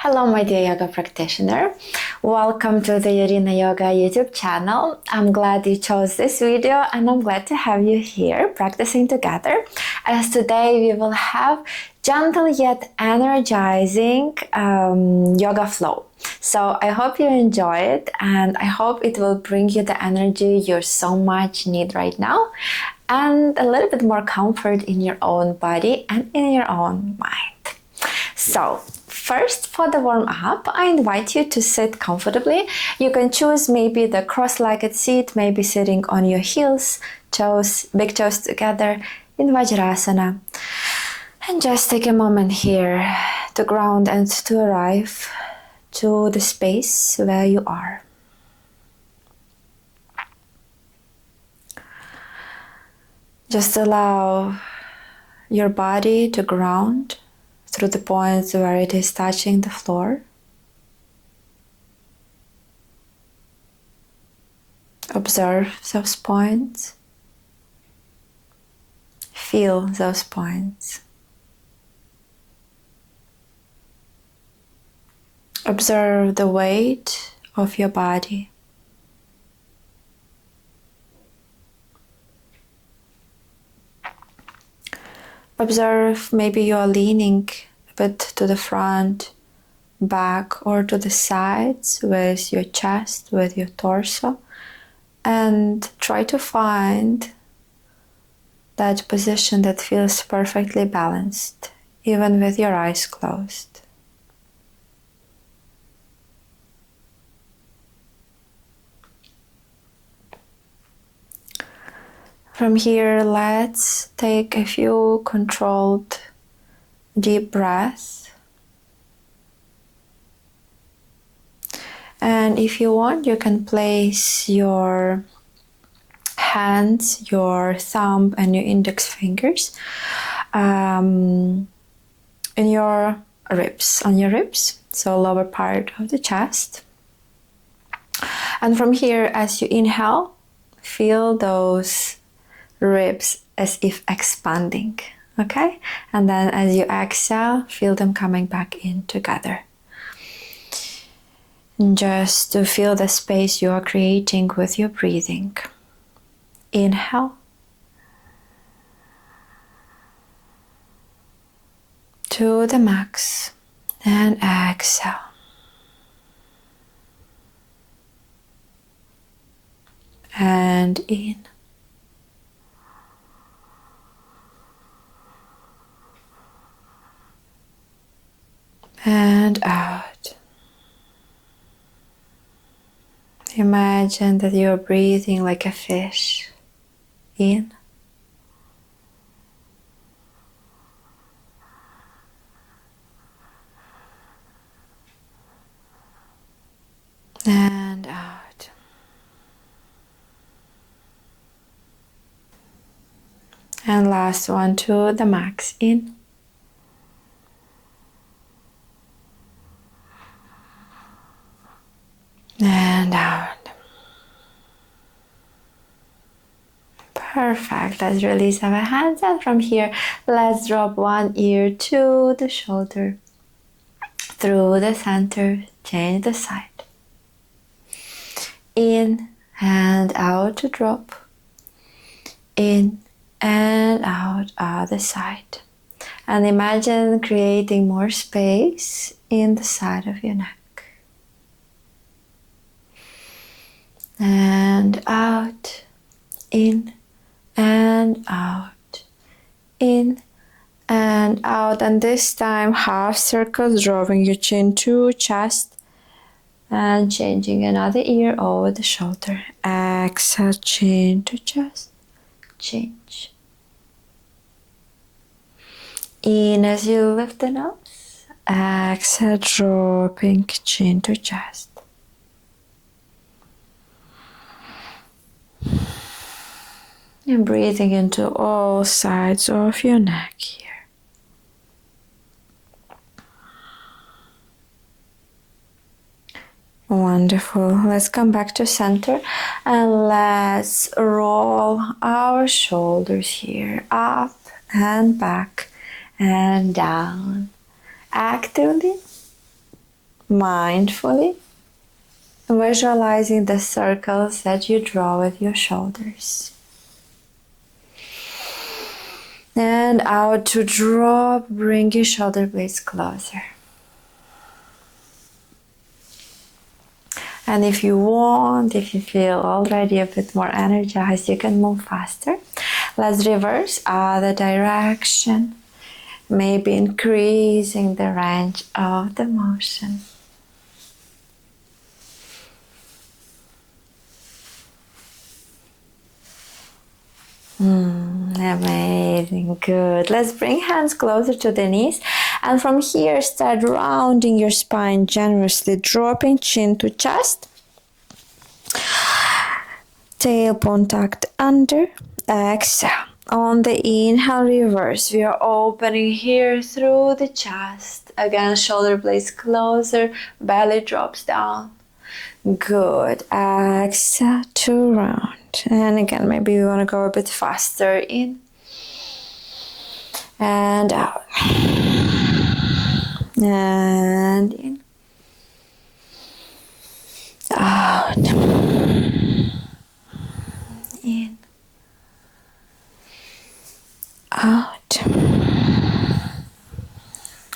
Hello my dear yoga practitioner, welcome to the Yaryna Yoga YouTube channel. I'm glad you chose this video and I'm glad to have you here practicing together, as today we will have gentle yet energizing yoga flow. So I hope you enjoy it and I hope it will bring you the energy you so much need right now and a little bit more comfort in your own body and in your own mind. So first, for the warm-up, I invite you to sit comfortably. You can choose maybe the cross-legged seat, maybe sitting on your heels, big toes together in Vajrasana. And just take a moment here to ground and to arrive to the space where you are. Just allow your body to ground through the points where it is touching the floor. Observe those points. Feel those points. Observe the weight of your body. Observe maybe you're leaning a bit to the front, back or to the sides with your chest, with your torso, and try to find that position that feels perfectly balanced, even with your eyes closed. From here, let's take a few controlled deep breaths. And if you want, you can place your hands, your thumb and your index fingers in your ribs, on your ribs, so lower part of the chest. And from here, as you inhale, feel those ribs as if expanding, okay? And then as you exhale, feel them coming back in together. And just to feel the space you are creating with your breathing. Inhale. To the max. And exhale. And in. And out. Imagine that you're breathing like a fish. In. And out. And last one to the max. In. And out. Perfect. Let's release our hands, and from here, let's drop one ear to the shoulder, through the center, change the side. In and out to drop. In and out other side. And imagine creating more space in the side of your neck. And out, in and out, in and out. And this time half circles, drawing your chin to chest and changing another ear over the shoulder. Exhale, chin to chest, change. In as you lift the nose, exhale, dropping chin to chest. And breathing into all sides of your neck here. Wonderful. Let's come back to center and let's roll our shoulders here up and back and down actively. mindfully visualizing the circles that you draw with your shoulders. And out to drop, bring your shoulder blades closer. And if you want, if you feel already a bit more energized, you can move faster. Let's reverse other direction, maybe increasing the range of the motion. Amazing, good. Let's bring hands closer to the knees, and from here start rounding your spine generously, dropping chin to chest, tailbone tucked under. Exhale. On the inhale, reverse. We are opening here through the chest. Again, shoulder blades closer, belly drops down. Good. Exhale to round. And again, maybe we want to go a bit faster. In and out. And in. Out. In. Out.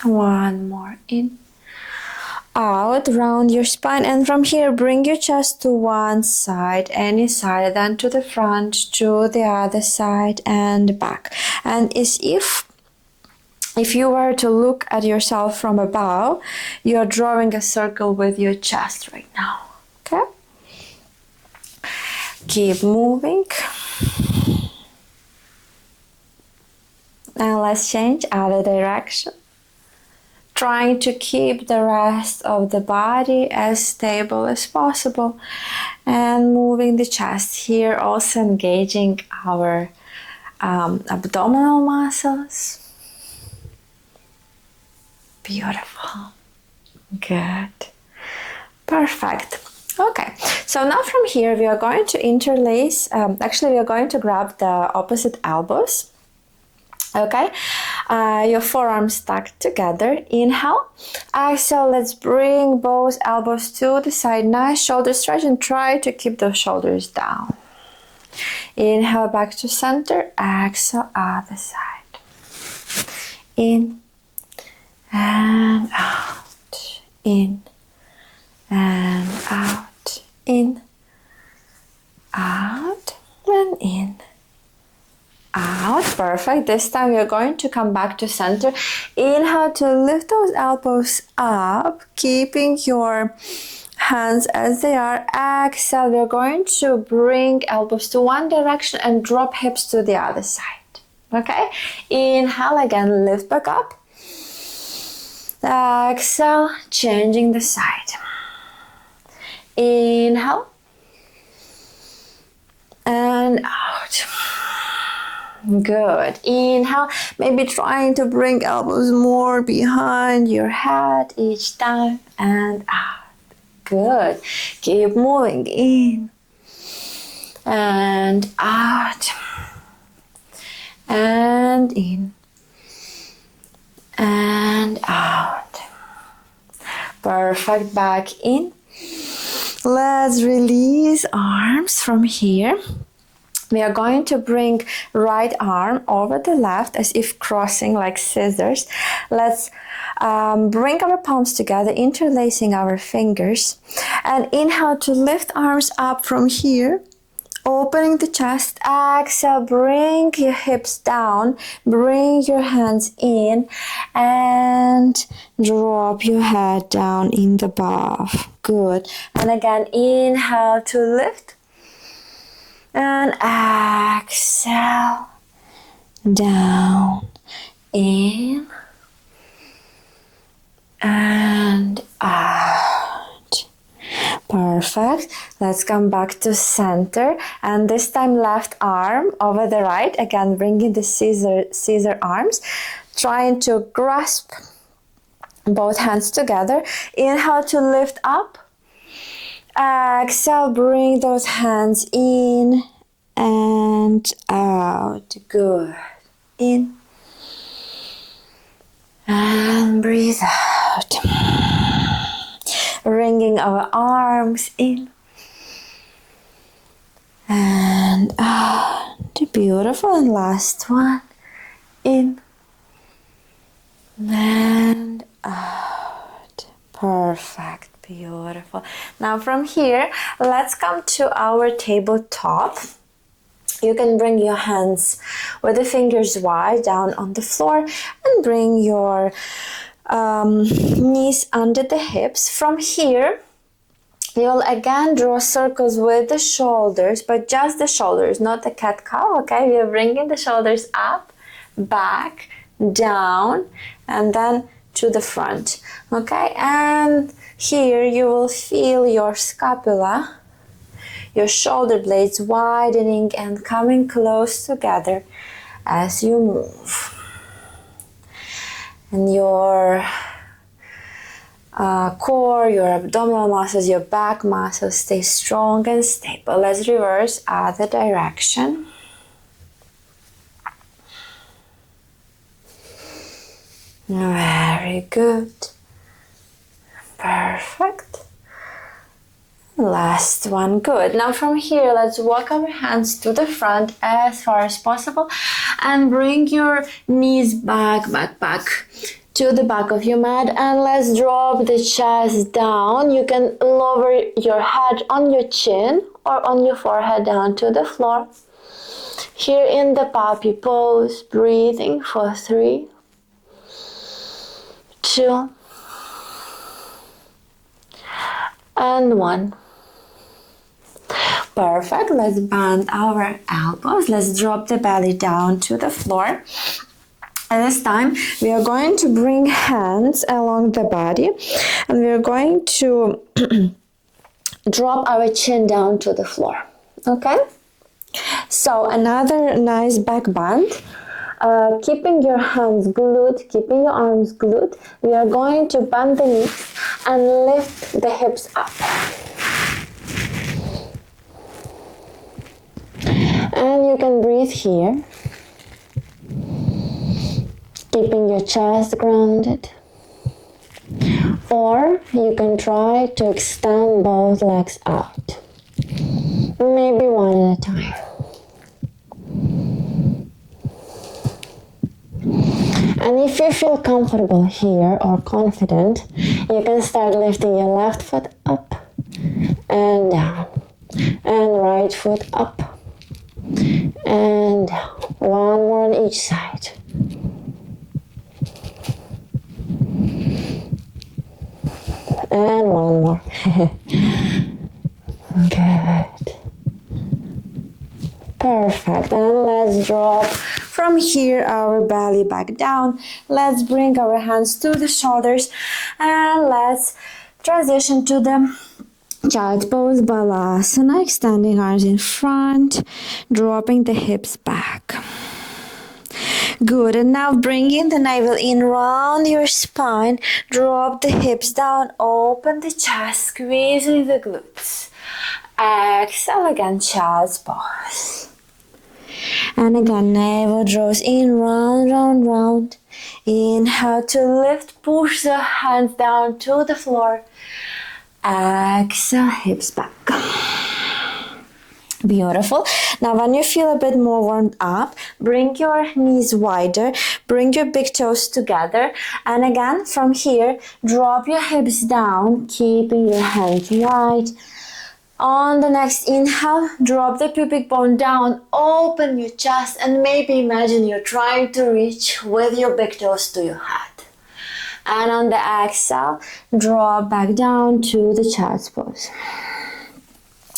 One more. In. Out, round your spine, and from here bring your chest to one side, any side, then to the front, to the other side, and back. And as if you were to look at yourself from above, you are drawing a circle with your chest right now. Okay? Keep moving. And let's change other direction. Trying to keep the rest of the body as stable as possible, and moving the chest here, also engaging our abdominal muscles. Beautiful. Good. Perfect. Okay, so now from here we are going to interlace, actually we are going to grab the opposite elbows. Okay, your forearms tucked together. Inhale. Exhale, let's bring both elbows to the side. Nice shoulder stretch, and try to keep those shoulders down. Inhale, back to center. Exhale, other side. In and out. In and out. In, out, and in. Out. Perfect. This time we are going to come back to center. Inhale to lift those elbows up, keeping your hands as they are. Exhale, we are going to bring elbows to one direction and drop hips to the other side. Okay? Inhale again, lift back up. Exhale, changing the side. Inhale and out. Good. Inhale, maybe trying to bring elbows more behind your head each time, and out. Good. Keep moving. In and out. And in and out. Perfect. Back in. Let's release arms from here. We are going to bring right arm over the left as if crossing like scissors. Let's bring our palms together, interlacing our fingers. And inhale to lift arms up from here, opening the chest. Exhale, bring your hips down, bring your hands in, and drop your head down in the bow. Good. And again, inhale to lift. And exhale, down, in, and out. Perfect. Let's come back to center, and this time left arm over the right. Again, bringing the scissor arms, trying to grasp both hands together. Inhale to lift up. Exhale, bring those hands in and out. Good. In and breathe out. bring our arms in and out. Beautiful. And last one. In and out. Perfect. Beautiful. Now from here, let's come to our tabletop. You can bring your hands with the fingers wide down on the floor and bring your knees under the hips. From here, you'll again draw circles with the shoulders, but just the shoulders, not the cat-cow, okay? We are bringing the shoulders up, back, down, and then to the front, okay? And here you will feel your scapula, your shoulder blades widening and coming close together as you move. And your core, your abdominal muscles, your back muscles stay strong and stable. Let's reverse other direction. Very good. Perfect. Last one. Good. Now from here, let's walk our hands to the front as far as possible and bring your knees back to the back of your mat, and let's drop the chest down. You can lower your head on your chin or on your forehead down to the floor. Here in the puppy pose, breathing for 3, 2, and 1. Perfect. Let's bend our elbows. Let's drop the belly down to the floor. And this time we are going to bring hands along the body and we are going to drop our chin down to the floor. Okay? So another nice back bend. Keeping your hands glued, keeping your arms glued, we are going to bend the knees and lift the hips up. And you can breathe here, keeping your chest grounded. Or you can try to extend both legs out, maybe one at a time. And if you feel comfortable here or confident, you can start lifting your left foot up and down, and right foot up and down. One more on each side. And one more. Good. Perfect. And let's drop from here our belly back down. Let's bring our hands to the shoulders and let's transition to the child pose, balasana, extending arms in front, dropping the hips back. Good. And now bringing the navel in, round your spine, drop the hips down, open the chest, squeezing the glutes. Exhale again, child's pose. And again, navel draws in, round, round, round. Inhale to lift, push the hands down to the floor. Exhale, hips back. Beautiful. Now when you feel a bit more warmed up, bring your knees wider, bring your big toes together, and again from here, drop your hips down, keeping your hands wide. On the next inhale, drop the pubic bone down, open your chest, and maybe imagine you're trying to reach with your big toes to your head. And on the exhale, drop back down to the child's pose.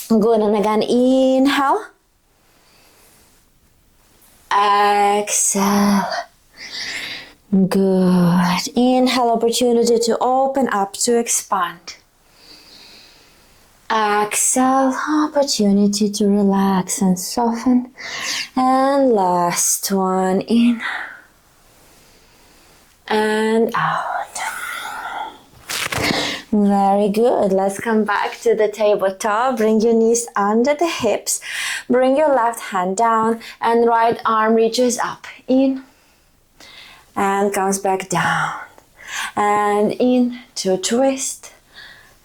Good, and again, inhale. Exhale. Good. Inhale, opportunity to open up, to expand. Exhale, opportunity to relax and soften. And last one, in and out. Very good. Let's come back to the tabletop. Bring your knees under the hips. Bring your left hand down and right arm reaches up. In and comes back down. And in to twist.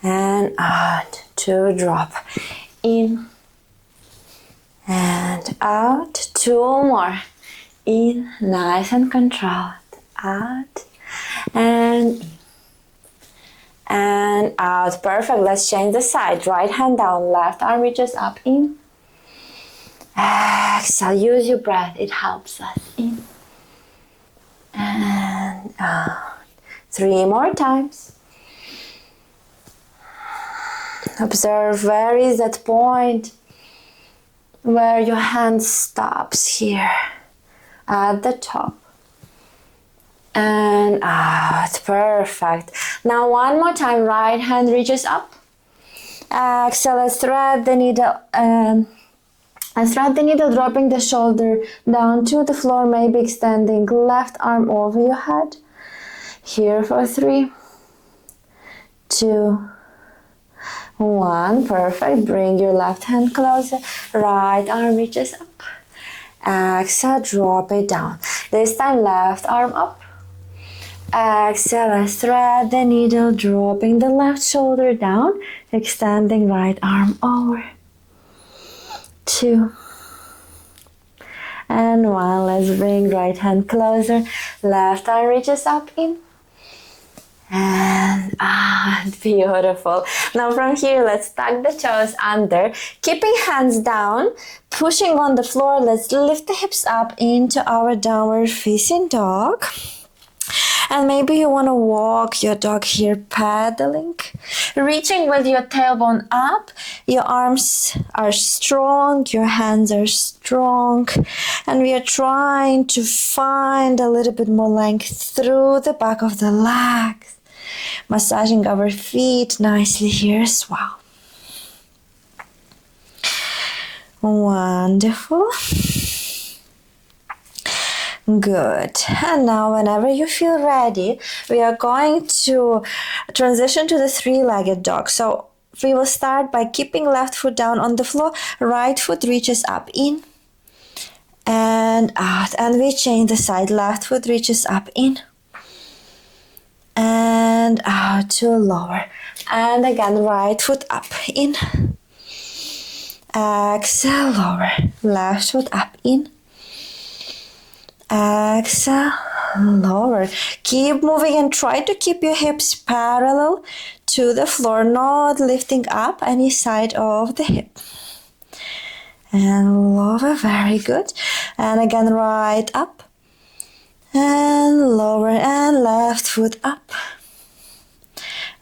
and out to drop. In and out. 2 more. In, nice and controlled. Out and in and out. Perfect. Let's change the side. Right hand down, left arm reaches up. In. Exhale. Use your breath. It helps us. In and out. 3 more times. Observe where is that point where your hand stops here at the top and out. Perfect. Now one more time. Right hand reaches up. Exhale. Let's thread the needle dropping the shoulder down to the floor, maybe extending left arm over your head. Here for 3, 2, 1. Perfect. Bring your left hand closer. Right arm reaches up. Exhale, drop it down. This time left arm up. Exhale, let's thread the needle, dropping the left shoulder down, extending right arm over. 2 and 1. Let's bring right hand closer. Left arm reaches up. In and out. Beautiful. Now from here, let's tuck the toes under, keeping hands down, pushing on the floor. Let's lift the hips up into our downward facing dog. And maybe you want to walk your dog here, paddling, reaching with your tailbone up. Your arms are strong, your hands are strong, and we are trying to find a little bit more length through the back of the legs, massaging our feet nicely here as well. Wonderful. Good. And now whenever you feel ready, we are going to transition to the 3-legged dog. So we will start by keeping left foot down on the floor, right foot reaches up. In and out. And we change the side. Left foot reaches up. In and out to lower. And again, right foot up. In. Exhale, lower. Left foot up. In. Exhale, lower. Keep moving and try to keep your hips parallel to the floor, not lifting up any side of the hip. And lower, very good. And again, right up and lower, and left foot up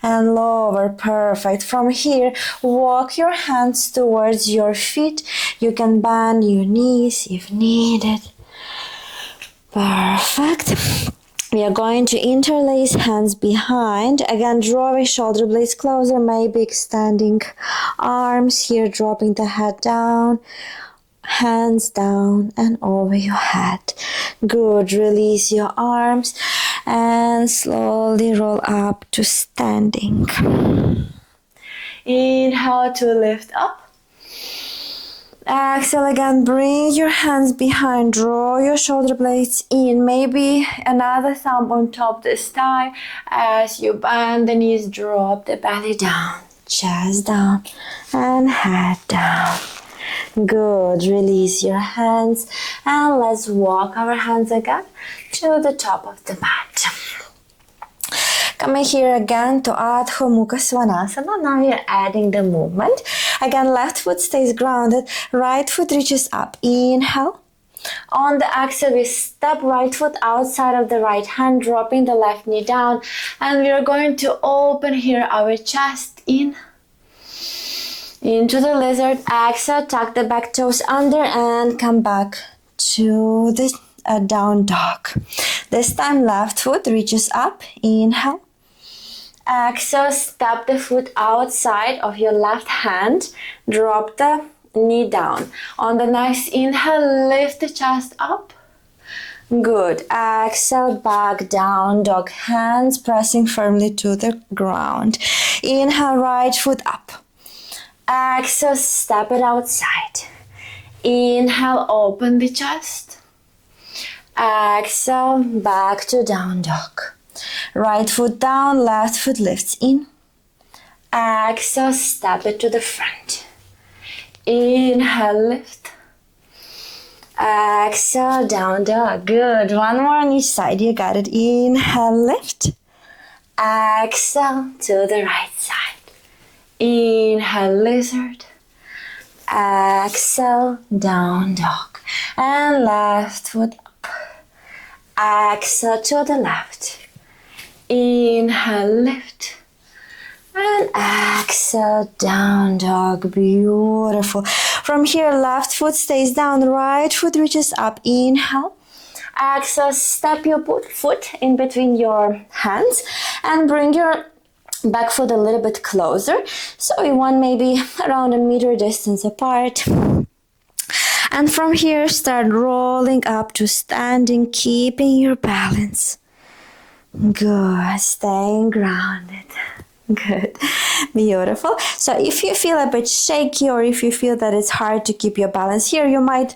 and lower. Perfect. From here, walk your hands towards your feet. You can bend your knees if needed. Perfect. We are going to interlace hands behind. Again, drawing shoulder blades closer, maybe extending arms here, dropping the head down, hands down and over your head. Good. Release your arms and slowly roll up to standing. Inhale to lift up. Exhale again, bring your hands behind, draw your shoulder blades in, maybe another thumb on top this time. As you bend the knees, drop the belly down, chest down and head down. Good. Release your hands and let's walk our hands again to the top of the mat. Coming here again to Adho Mukha Svanasana. Now we are adding the movement. Again, left foot stays grounded, right foot reaches up. Inhale. On the exhale, we step right foot outside of the right hand, dropping the left knee down. And we are going to open here our chest in. Into the lizard. Exhale, tuck the back toes under and come back to the down dog. This time, left foot reaches up. Inhale. Exhale, step the foot outside of your left hand. Drop the knee down. On the next inhale, lift the chest up. Good. Exhale, back down dog. Hands pressing firmly to the ground. Inhale, right foot up. Exhale, step it outside. Inhale, open the chest. Exhale, back to down dog. Right foot down, left foot lifts in. Exhale, step it to the front. Inhale, lift. Exhale, down dog. Good. One more on each side. You got it. Inhale, lift. Exhale to the right side. Inhale, lizard. Exhale, down dog. And left foot up. Exhale to the left. Inhale, lift. And exhale, down dog. Beautiful. From here, left foot stays down, right foot reaches up. Inhale. Exhale, step your foot in between your hands and bring your back foot a little bit closer. So you want maybe around 1 meter distance apart. And from here, start rolling up to standing, keeping your balance. Good. Staying grounded. Good. Beautiful. So if you feel a bit shaky or if you feel that it's hard to keep your balance here, you might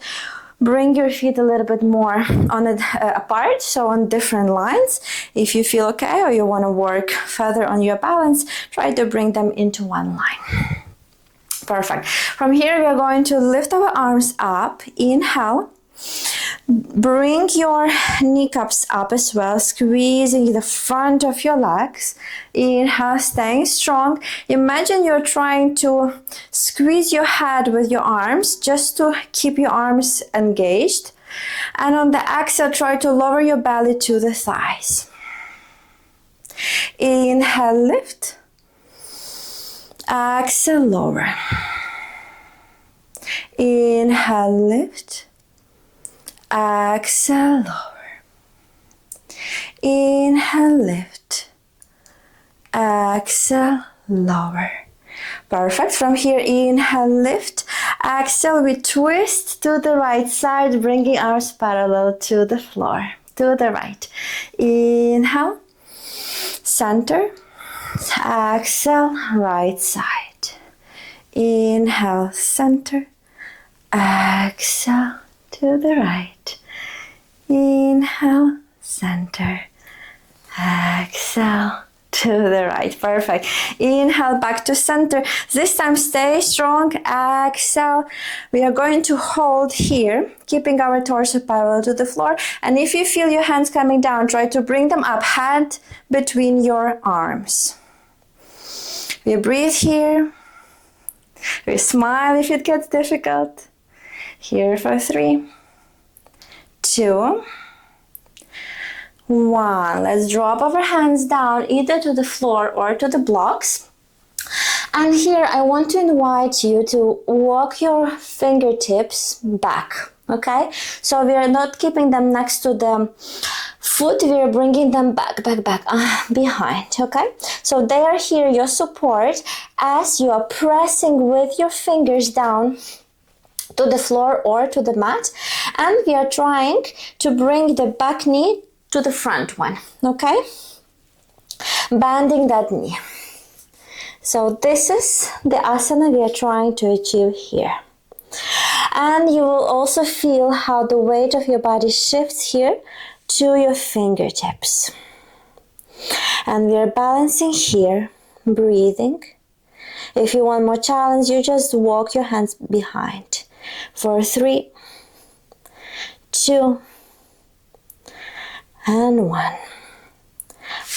bring your feet a little bit more on it, apart, so on different lines. If you feel okay or you want to work further on your balance, try to bring them into one line. Perfect. From here, we are going to lift our arms up. Inhale. Bring your kneecaps up as well, squeezing the front of your legs. Inhale, staying strong. Imagine you're trying to squeeze your head with your arms just to keep your arms engaged. And on the exhale, try to lower your belly to the thighs. Inhale, lift. Exhale, lower. Inhale, lift. Exhale, lower. Inhale, lift. Exhale, lower. Perfect. From here, inhale, lift. Exhale, we twist to the right side, bringing arms parallel to the floor, to the right. Inhale, center. Exhale, right side. Inhale, center. Exhale, to the right. Inhale, center. Exhale, to the right. Perfect. Inhale, back to center. This time, stay strong. Exhale. We are going to hold here, keeping our torso parallel to the floor. And if you feel your hands coming down, try to bring them up, hand between your arms. We breathe here. We smile if it gets difficult. Here for 3, 2, 1. Let's drop our hands down either to the floor or to the blocks. And here I want to invite you to walk your fingertips back, okay? So we are not keeping them next to the foot, we are bringing them back, behind, okay? So they are here, your support, as you are pressing with your fingers down to the floor or to the mat, and we are trying to bring the back knee to the front one, okay? Bending that knee. So this is the asana we are trying to achieve here. And you will also feel how the weight of your body shifts here to your fingertips. And we are balancing here, breathing. If you want more challenge, you just walk your hands behind. For 3, 2, and 1.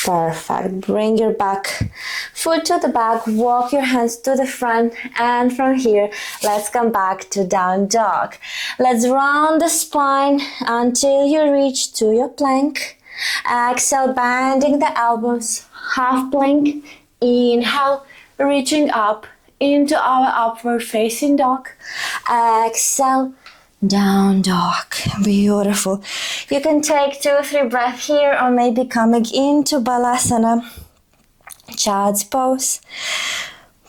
Perfect. Bring your back foot to the back, walk your hands to the front, and from here, let's come back to down dog. Let's round the spine until you reach to your plank. Exhale, bending the elbows, half plank. Inhale, reaching up into our upward facing dog. Exhale, down dog. Beautiful. You can take 2 or 3 breaths here, or maybe coming into Balasana, child's pose.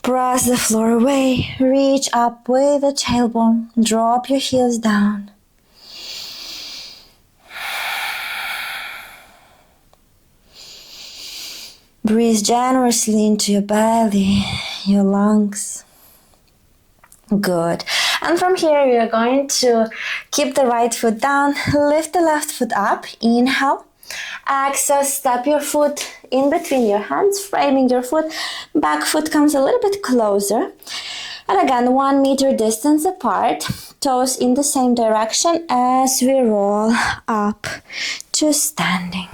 Press the floor away, reach up with the tailbone, drop your heels down. Breathe generously into your belly, your lungs. Good. And from here, we are going to keep the right foot down, lift the left foot up. Inhale. Exhale, step your foot in between your hands, framing your foot. Back foot comes a little bit closer. And again, 1 meter distance apart, toes in the same direction as we roll up to standing.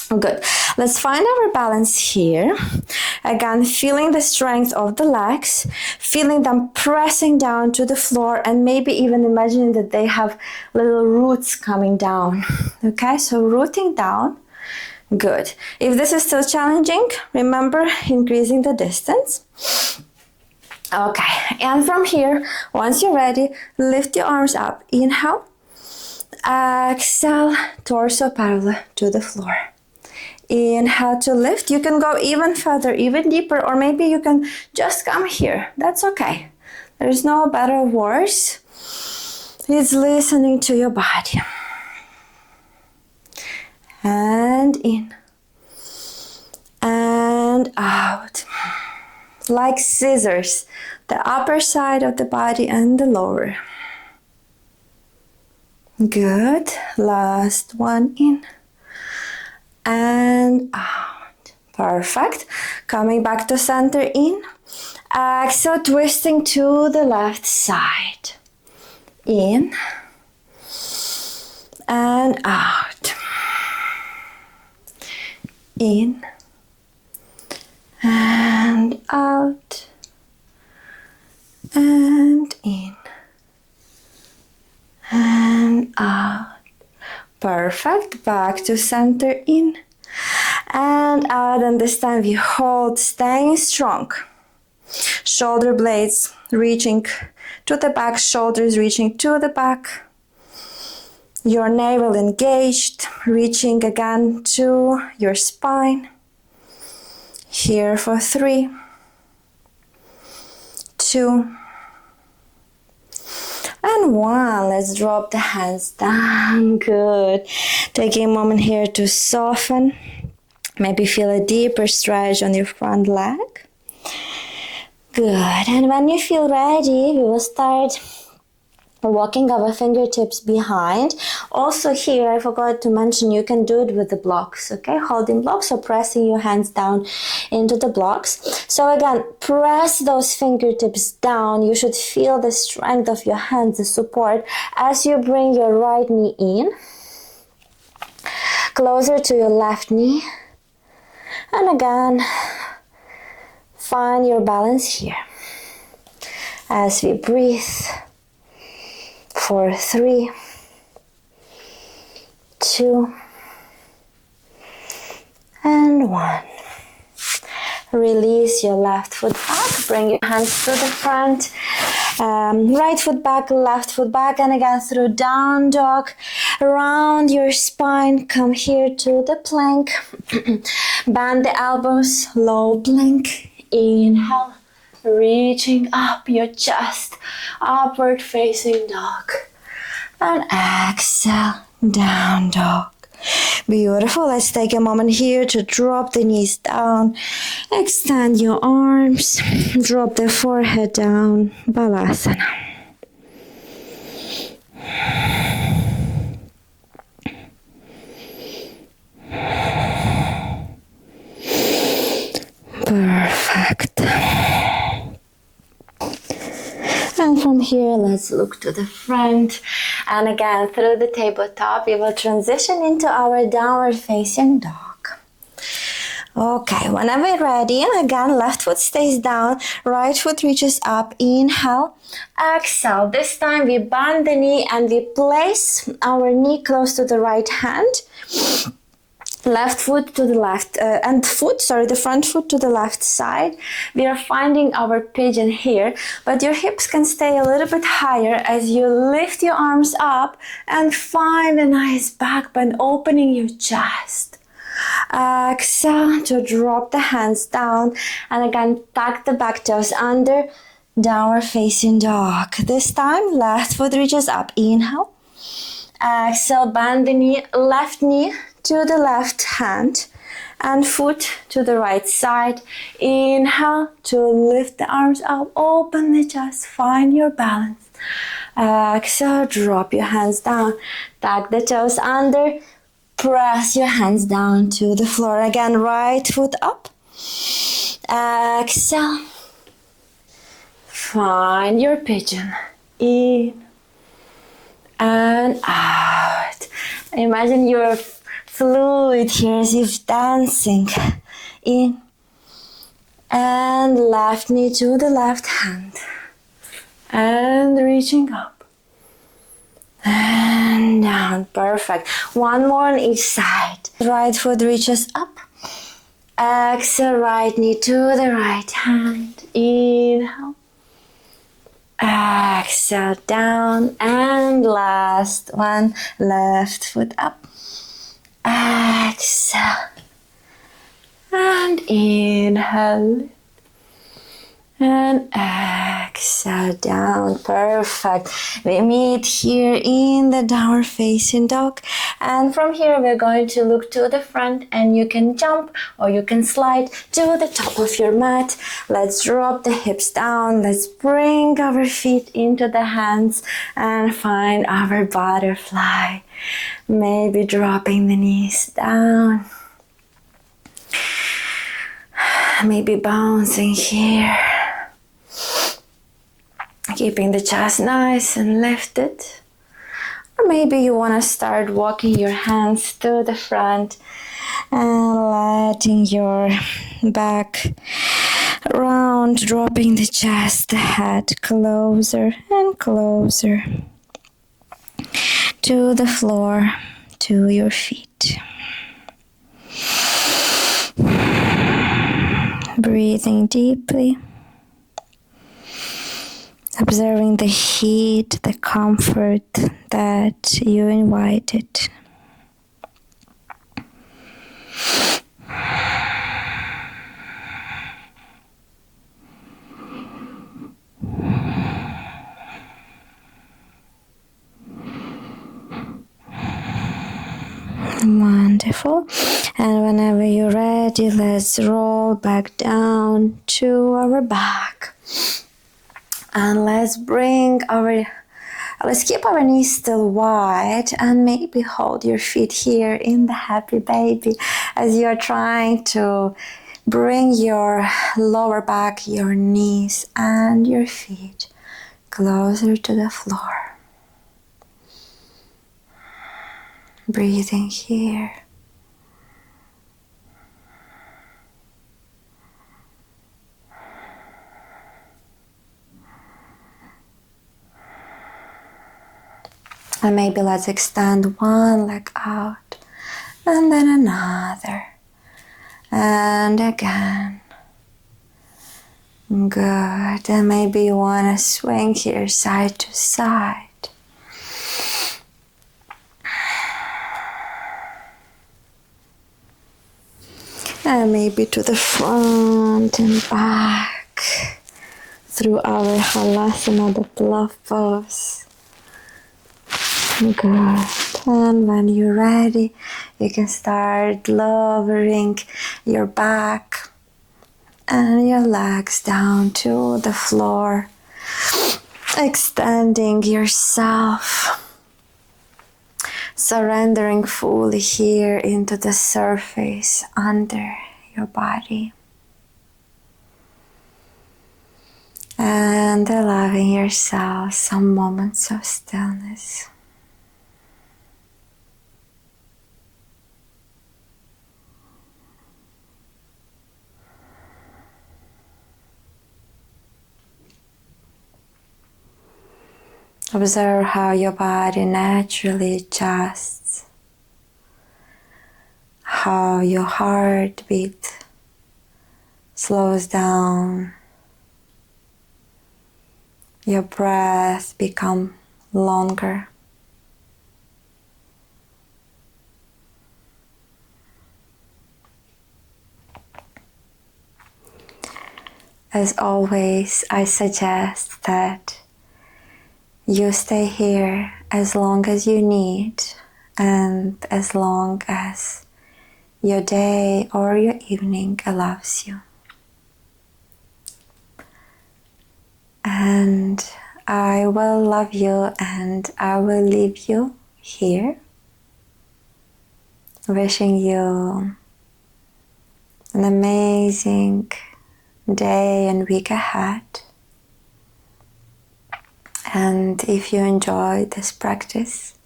Good. Let's find our balance here. Again, feeling the strength of the legs, feeling them pressing down to the floor, and maybe even imagining that they have little roots coming down. Okay, so rooting down. Good. If this is still challenging, remember increasing the distance. Okay, and from here, once you're ready, lift your arms up. Inhale. Exhale, torso parallel to the floor. Inhale to lift. You can go even further, even deeper, or maybe you can just come here. That's okay. There's no better or worse. It's listening to your body. And in. And out. Like scissors. The upper side of the body and the lower. Good. Last one in. And out. Perfect. Coming back to center in. Exhale, twisting to the left side. In. And out. In. And out. And in. And out. Perfect. Back to center in and out. And this time we hold, staying strong. Shoulder blades reaching to the back, shoulders reaching to the back. Your navel engaged, reaching again to your spine. Here for 3, 2, and 1. Let's drop the hands down. Good. Taking a moment here to soften. Maybe feel a deeper stretch on your front leg. Good. And when you feel ready, we will start walking our fingertips behind. Also here, I forgot to mention, you can do it with the blocks, okay? Holding blocks or pressing your hands down into the blocks. So again, press those fingertips down. You should feel the strength of your hands, the support, as you bring your right knee in, closer to your left knee. And again, find your balance here. As we breathe, for 3, 2, and 1. Release your left foot back. Bring your hands to the front. Right foot back, left foot back, and again through down dog. Round your spine. Come here to the plank. Bend the elbows. Low plank. Inhale. Reaching up your chest, upward facing dog. And exhale, down dog. Beautiful. Let's take a moment here to drop the knees down. Extend your arms. Drop the forehead down. Balasana. Perfect. And from here, let's look to the front. And again, through the tabletop, we will transition into our downward facing dog. Okay, whenever you're ready, again, left foot stays down, right foot reaches up. Inhale, exhale. This time we bend the knee and we place our knee close to the right hand. Left foot to the left, the front foot to the left side. We are finding our pigeon here, but your hips can stay a little bit higher as you lift your arms up and find a nice back bend, opening your chest. Exhale to drop the hands down, and again, tuck the back toes under, downward facing dog. This time, left foot reaches up. Inhale. Exhale, bend the knee, left knee to the left hand and foot to the right side. Inhale to lift the arms up, open the chest, find your balance. Exhale, drop your hands down, tuck the toes under, press your hands down to the floor. Again, right foot up. Exhale. Find your pigeon. In and out. Imagine you're fluid here as if dancing. In and left knee to the left hand. And reaching up. And down. Perfect. One more on each side. Right foot reaches up. Exhale, right knee to the right hand. Inhale. Exhale, down. And last one. Left foot up. Exhale. And inhale. And exhale, down. Perfect. We meet here in the downward facing dog. And from here, we're going to look to the front, and you can jump or you can slide to the top of your mat. Let's drop the hips down. Let's bring our feet into the hands and find our butterfly. Maybe dropping the knees down. Maybe bouncing here. Keeping the chest nice and lifted. Or maybe you want to start walking your hands to the front and letting your back around, dropping the chest, the head closer and closer to the floor, to your feet. Breathing deeply. Observing the heat, the comfort that you invited. Wonderful. And whenever you're ready, let's roll back down to our back. And let's keep our knees still wide and maybe hold your feet here in the happy baby as you're trying to bring your lower back, your knees and your feet closer to the floor. Breathing here. And maybe let's extend one leg out and then another. And again. Good. And maybe you want to swing here side to side. And maybe to the front and back through our halasana, the bluff pose. Good. And when you're ready, you can start lowering your back and your legs down to the floor, extending yourself, surrendering fully here into the surface under your body, and allowing yourself some moments of stillness. Observe how your body naturally adjusts, how your heartbeat slows down, your breath becomes longer. As always, I suggest that you stay here as long as you need and as long as your day or your evening allows you. And I will love you and I will leave you here wishing you an amazing day and week ahead. And if you enjoyed this practice,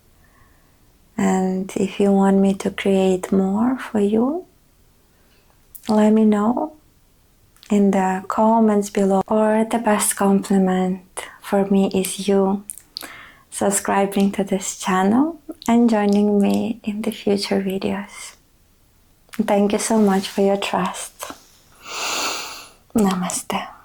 and if you want me to create more for you, let me know in the comments below. Or the best compliment for me is you subscribing to this channel and joining me in the future videos. Thank you so much for your trust. Namaste.